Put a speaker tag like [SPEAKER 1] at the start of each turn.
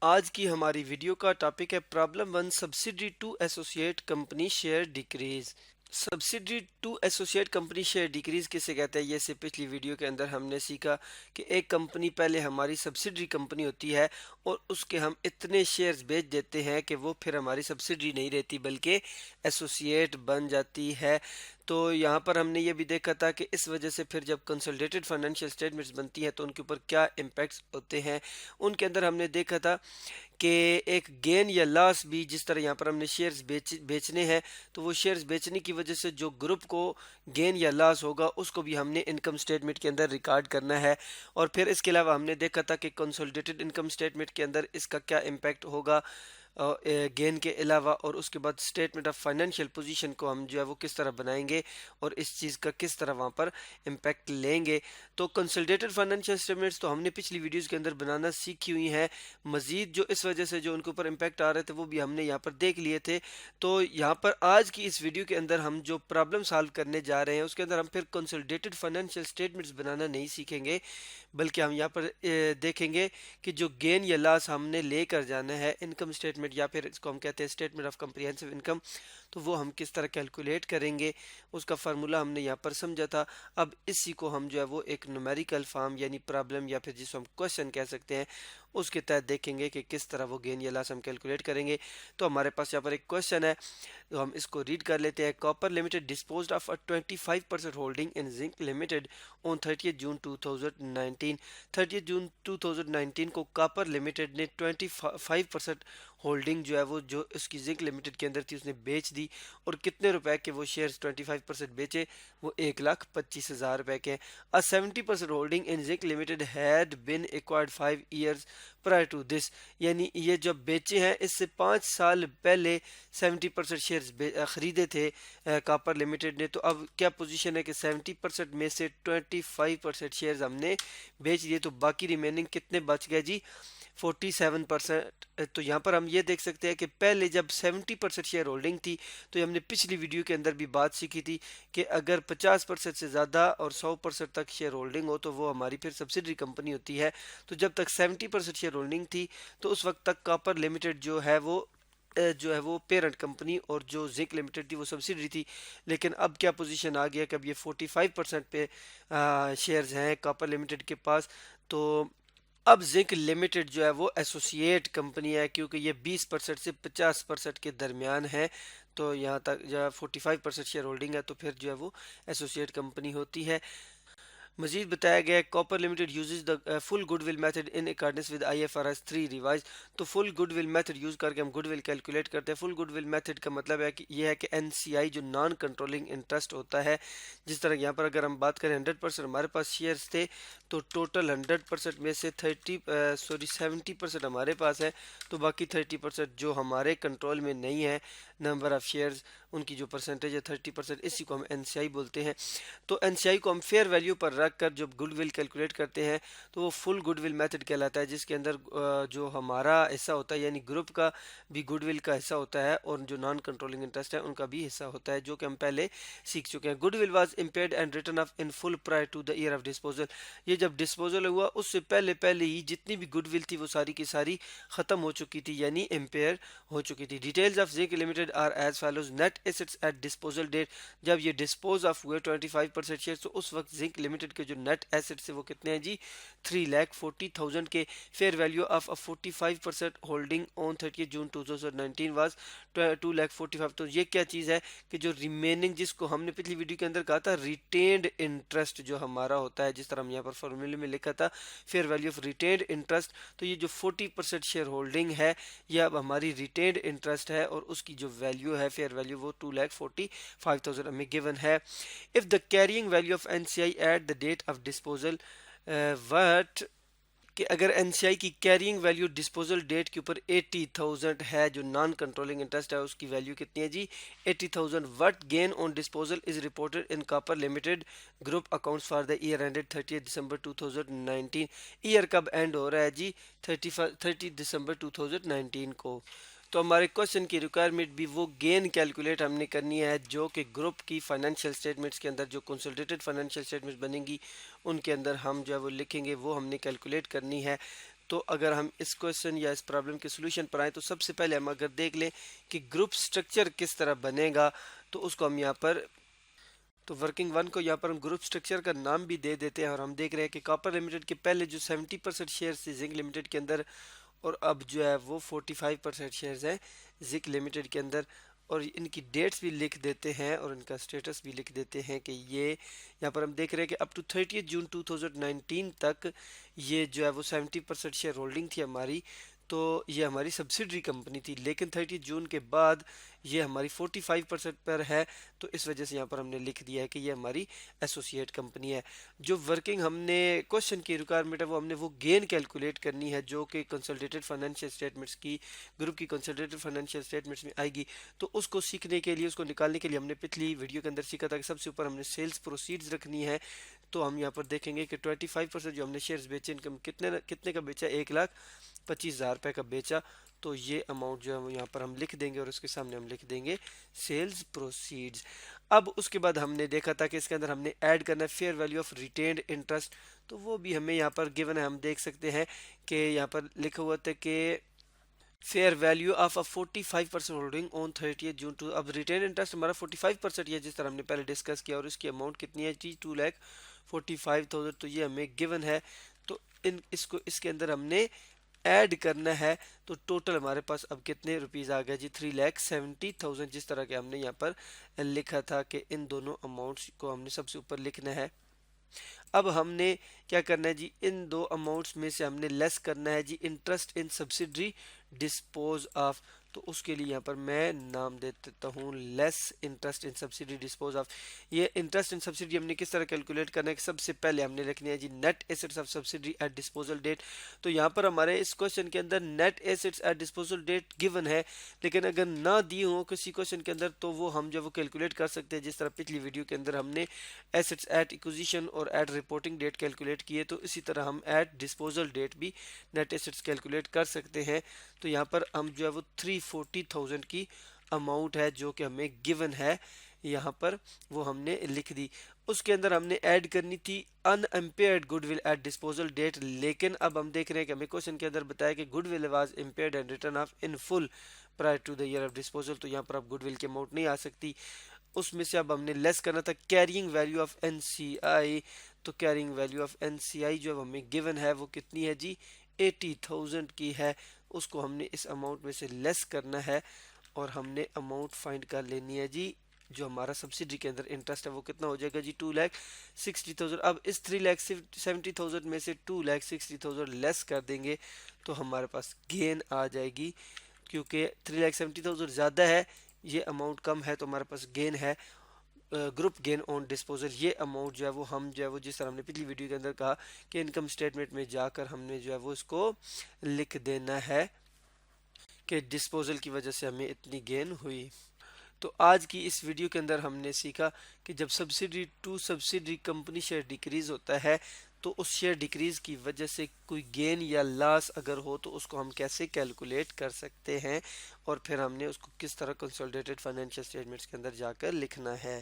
[SPEAKER 1] आज की हमारी वीडियो का टॉपिक है problem one subsidiary to associate company share decrease. Subsidiary to associate company share decrease किसे कहते हैं, ये से पिछली वीडियो के अंदर हमने सीखा कि एक कंपनी पहले हमारी सब्सिडी कंपनी होती है और उसके हम इतने शेयर्स बेच देते हैं कि वो फिर हमारी सब्सिडी नहीं रहती बल्कि एसोसिएट बन जाती है। तो यहाँ पर हमने ये भी देखा था कि इस वजह से फिर जब कंसोलिडेटेड फाइनेंशियल स्टेटमेंट्स बनती हैं तो उनके ऊपर क्या इम्पैक्ट्स होते हैं। उनके अंदर हमने देखा था कि एक गेन या लॉस भी, जिस तरह यहाँ पर हमने शेयर्स बेचने हैं तो वो शेयर्स बेचने की वजह से जो ग्रुप को गेन या लॉस होगा उसको भी हमने इनकम स्टेटमेंट के अंदर रिकॉर्ड करना है। और फिर इसके अलावा हमने देखा था कि कंसोलिडेटेड इनकम स्टेटमेंट के अंदर इसका क्या इम्पैक्ट होगा गेन के अलावा, और उसके बाद स्टेटमेंट ऑफ फाइनेंशियल पोजीशन को हम जो है वो किस तरह बनाएंगे और इस चीज़ का किस तरह वहाँ पर इम्पैक्ट लेंगे। तो कंसोलिडेटेड फाइनेंशियल स्टेटमेंट्स तो हमने पिछली वीडियोस के अंदर बनाना सीखी हुई हैं। मज़ीद जो इस वजह से जो उनके ऊपर इम्पैक्ट आ रहे थे वो भी हमने यहाँ पर देख लिए थे। तो यहाँ पर आज की इस वीडियो के अंदर हम जो प्रॉब्लम सॉल्व करने जा रहे हैं उसके अंदर हम फिर कंसोलिडेटेड फाइनेंशियल स्टेटमेंट्स बनाना नहीं सीखेंगे, बल्कि हम यहाँ पर देखेंगे कि जो गेन या लॉस हमने लेकर जाना है इनकम स्टेटमेंट, या फिर इसको हम कहते हैं स्टेटमेंट ऑफ कम्प्रिहेंसिव इनकम, तो वो हम किस तरह कैलकुलेट करेंगे उसका फार्मूला हमने यहाँ पर समझा था। अब इसी को हम जो है वो एक न्यूमेरिकल फॉर्म यानी प्रॉब्लम या फिर जिसको हम क्वेश्चन कह सकते हैं उसके तहत देखेंगे कि किस तरह वो गेन या लॉस हम कैलकुलेट करेंगे। तो हमारे पास यहाँ पर एक क्वेश्चन है, तो हम इसको रीड कर लेते हैं। Copper limited disposed of a 25% holding in zinc limited on 30 जून 2019। 30 जून 2019 को कॉपर लिमिटेड ने 25% होल्डिंग जो है वो जो इसकी जिंक लिमिटेड के अंदर थी उसने बेच दी। और कितने रुपए के वो शेयर्स 25% बेचे, वो 1,25,000 रुपए के हैं। A 70% holding in zinc limited had been acquired 5 years prior to this, यानी ये जब बेचे हैं इससे 5 साल पहले 70% शेयर्स खरीदे थे कॉपर लिमिटेड ने। तो अब क्या पोजीशन है कि 70% में से 25% शेयर्स हमने बेच दिए, तो बाकी रिमेनिंग कितने बच गए जी, 47%। तो यहाँ पर हम ये देख सकते हैं कि पहले जब 70% शेयर होल्डिंग थी तो हमने पिछली वीडियो के अंदर भी बात सीखी थी कि अगर 50% से ज़्यादा और 100% तक शेयर होल्डिंग हो तो वो हमारी फिर सब्सिडरी कंपनी होती है। तो जब तक 70% शेयर होल्डिंग थी तो उस वक्त तक कॉपर लिमिटेड जो है वो पेरेंट कंपनी और जो जिंक लिमिटेड थी वो सब्सिडरी थी। लेकिन अब क्या पोजीशन आ गया कि अब ये 45% पे शेयर्स हैं कॉपर लिमिटेड के पास। तो अब जिंक लिमिटेड जो है वो एसोसिएट कंपनी है क्योंकि ये 20% से 50% के दरमियान है। तो यहाँ तक जब 45% शेयर होल्डिंग है तो फिर जो है वो एसोसिएट कंपनी होती है। मजीद बताया गया है copper limited uses the full goodwill method in accordance with IFRS 3 revise. तो फुल गुडविल मेथड यूज करके हम गुडविल कैलकुलेट करते हैं। फुल गुडविल मेथड का मतलब है कि ये है कि NCI जो नॉन कंट्रोलिंग इंटरेस्ट होता है, जिस तरह यहाँ पर अगर हम बात करें 100% हमारे पास शेयर्स थे तो टोटल 100% में से 70% हमारे पास है, तो बाकी 30% जो हमारे कंट्रोल में नहीं है, नंबर ऑफ शेयर्स उनकी जो परसेंटेज है 30%, इसी को हम NCI बोलते हैं। तो NCI को हम फेयर वैल्यू पर रख कर जब गुडविल कैलकुलेट करते हैं तो वो फुल गुडविल मेथड कहलाता है, जिसके अंदर जो हमारा हिस्सा होता है यानी ग्रुप का भी गुडविल का हिस्सा होता है और जो नॉन कंट्रोलिंग इंटरेस्ट है उनका भी हिस्सा होता है, जो कि हम पहले सीख चुके हैं। Goodwill was impaired and written off in full prior to the year of disposal. ये जब डिस्पोजल हुआ उससे पहले पहले ही जितनी भी गुडविल थी वो सारी की सारी खत्म हो चुकी थी यानी इम्पेयर हो चुकी थी। Details of zinc limited are as follows. Net assets at disposal date, जब ये डिस्पोज ऑफ हुए 25% शेयर तो उस वक्त जिंक लिमिटेड के जो नेट एसेट्स है वो कितने हैं जी, 3,40,000 के। Fair value of a 45% holding on 30 June 2019 was 2,45,000। तो ये क्या चीज़ है कि जो रिमेनिंग, जिसको हमने पिछली वीडियो के अंदर कहा था रिटेन्ड इंटरेस्ट जो हमारा होता है, जिस तरह हम यहाँ पर फॉर्मूले में लिखा था fair value of retained interest, तो ये जो 40% शेयर होल्डिंग है ये अब हमारी रिटेन्ड इंटरेस्ट है और उसकी जो वैल्यू है फेयर वैल्यू वो 2,45,000 हमें गिवन है। If the carrying value of NCI at the date of disposal what, कि अगर NCI की कैरिंग वैल्यू डिस्पोजल डेट के ऊपर 80,000 है, जो नॉन कंट्रोलिंग इंटरेस्ट है उसकी वैल्यू कितनी है जी, 80,000। What gain on disposal is reported in copper limited group accounts for the year ended 30 December 2019। Year कब एंड हो रहा है जी, 30 दिसंबर 2019 को। तो हमारे क्वेश्चन की रिक्वायरमेंट भी वो गेन कैलकुलेट हमने करनी है जो कि ग्रुप की फाइनेंशियल स्टेटमेंट्स के अंदर जो कंसोलिडेटेड फाइनेंशियल स्टेटमेंट्स बनेंगी उनके अंदर हम जो है वो लिखेंगे, वो हमने कैलकुलेट करनी है। तो अगर हम इस क्वेश्चन या इस प्रॉब्लम के सोल्यूशन पर आए तो सबसे पहले हम अगर देख लें कि ग्रुप स्ट्रक्चर किस तरह बनेगा, तो उसको हम यहाँ पर, तो वर्किंग वन को यहाँ पर हम ग्रुप स्ट्रक्चर का नाम भी दे देते हैं। और हम देख रहे हैं कि कॉपर लिमिटेड के पहले जो 70% शेयर थे जिंक लिमिटेड के अंदर, और अब जो है वो 45% शेयर्स हैं जिंक लिमिटेड के अंदर। और इनकी डेट्स भी लिख देते हैं और इनका स्टेटस भी लिख देते हैं कि ये यहाँ पर हम देख रहे हैं कि अप टू 30 जून 2019 तक ये जो है वो 70% शेयर होल्डिंग थी हमारी, तो ये हमारी सब्सिडरी कंपनी थी। लेकिन 30 जून के बाद ये हमारी 45% पर है, तो इस वजह से यहाँ पर हमने लिख दिया है कि ये हमारी एसोसिएट कंपनी है। जो वर्किंग हमने क्वेश्चन की रिक्वायरमेंट है वो हमने वो गेन कैलकुलेट करनी है जो कि कंसोलिडेटेड फाइनेंशियल स्टेटमेंट्स की, ग्रुप की कंसोलिडेटेड फाइनेंशियल स्टेटमेंट्स में आएगी। तो उसको सीखने के लिए, उसको निकालने के लिए हमने पिछली वीडियो के अंदर सीखा था कि सबसे ऊपर हमने सेल्स प्रोसीड्स रखनी है। तो हम यहाँ पर देखेंगे कि 25% जो हमने शेयर्स बेचे, इनकम कितने का बेचा, 1,25,000 रुपये का बेचा। तो ये अमाउंट जो है वो यहाँ पर हम लिख देंगे और उसके सामने हम लिख देंगे सेल्स प्रोसीड्स। अब उसके बाद हमने देखा था कि इसके अंदर हमने ऐड करना है fair value of retained interest, तो वो भी हमें यहाँ पर गिवन है। हम देख सकते हैं कि यहाँ पर लिखा हुआ था कि fair value of a 45% holding on 30 June two. अब रिटेन इंटरेस्ट हमारा 45% है जिस तरह हमने पहले डिस्कस किया, और इसकी अमाउंट कितनी है जी, 2,45,000। तो ये हमें गिवन है। तो इसको इसके अंदर हमने ऐड करना है। तो टोटल हमारे पास अब कितने रुपीस आ गया जी, 3,70,000, जिस तरह के हमने यहाँ पर लिखा था कि इन दोनों अमाउंट्स को हमने सबसे ऊपर लिखना है। अब हमने क्या करना है जी, इन दो अमाउंट्स में से हमने लेस करना है जी interest in subsidiary dispose of. तो उसके लिए यहाँ पर मैं नाम दे देता हूँ less interest in subsidy dispose of. ये इंटरेस्ट इन सब्सिडी हमने किस तरह कैलकुलेट करना है कि सबसे पहले हमने लिखनी है जी net assets of subsidy at disposal date. तो यहाँ पर हमारे इस क्वेश्चन के अंदर net assets at disposal date given है, लेकिन अगर ना दी हो किसी क्वेश्चन के अंदर तो वो हम जो वो कैलकुलेट कर सकते हैं जिस तरह पिछली वीडियो के अंदर हमने एसेट्स एट इक्विजिशन और एट रिपोर्टिंग डेट कैलकुलेट किए, तो इसी तरह हम एट डिस्पोजल डेट भी नेट एसेट्स कैलकुलेट कर सकते हैं। तो यहाँ पर हम जो है वो 340,000 की अमाउंट है जो कि हमें गिवन है, यहाँ पर वो हमने लिख दी। उसके अंदर हमने ऐड करनी थी अनइम्पेयर्ड गुडविल एट डिस्पोजल डेट, लेकिन अब हम देख रहे हैं कि हमें क्वेश्चन के अंदर बताया कि goodwill was impaired and written off in full prior to the year of disposal. तो यहाँ पर अब गुडविल की अमाउंट नहीं आ सकती। उसमें से अब हमने लेस करना था कैरिंग वैल्यू ऑफ एनसीआई। तो कैरिंग वैल्यू ऑफ एनसीआई जो हमें गिवन है वो कितनी है जी, 80,000 की है। उसको हमने इस अमाउंट में से लेस करना है और हमने अमाउंट फाइंड कर लेनी है जी, जो हमारा सब्सिडी के अंदर इंटरेस्ट है वो कितना हो जाएगा जी, 2,60,000। अब इस 3,70,000 में से 2,60,000 लेस कर देंगे तो हमारे पास गेन आ जाएगी, क्योंकि 3,70,000 ज़्यादा है, ये अमाउंट कम है, तो हमारे पास गेन है ग्रुप गेन ऑन डिस्पोजल। ये अमाउंट जो है वो हम जो है वो जिस तरह हमने पिछली वीडियो के अंदर कहा कि इनकम स्टेटमेंट में जाकर हमने जो है वो इसको लिख देना है कि डिस्पोजल की वजह से हमें इतनी गेन हुई। तो आज की इस वीडियो के अंदर हमने सीखा कि जब subsidiary to subsidiary company share decrease होता है तो उस शेयर डिक्रीज की वजह से कोई गेन या लॉस अगर हो तो उसको हम कैसे कैलकुलेट कर सकते हैं, और फिर हमने उसको किस तरह कंसोलिडेटेड फाइनेंशियल स्टेटमेंट्स के अंदर जाकर लिखना है।